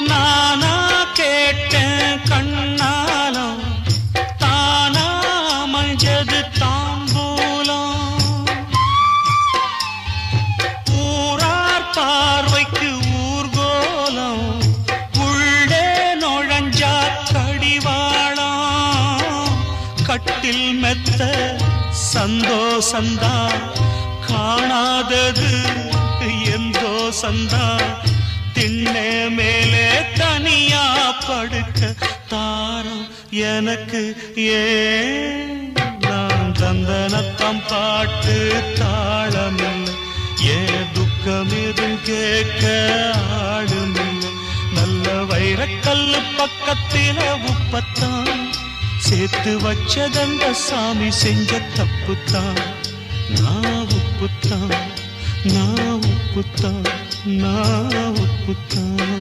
நானா கேட்டேன் கண்ணாலம் தானா மஞ்சது தாம்பூலம் ஊரார் பார்வைக்கு ஊர்கோலம் உள்ளே நுழைஞ்சா கடிவாளம் கட்டில் மெத்த சந்தோஷந்தா காணாதது எந்தோ சந்தா திண்ணே மேலே தனியா படுக்க தாரம் எனக்கு ஏன் நான் தந்தனத்தம் பாட்டு தாளமில்லை ஏன் துக்கம் எதுவும் கேட்க ஆளுமில்லை நல்ல வைரக்கல்லு பக்கத்தில உப்பத்தான் சேர்த்து வச்சதந்த சாமி செஞ்ச தப்புத்தான் நான் உப்புத்தான் நான் உப்புத்தான் நான் உப்புத்தான்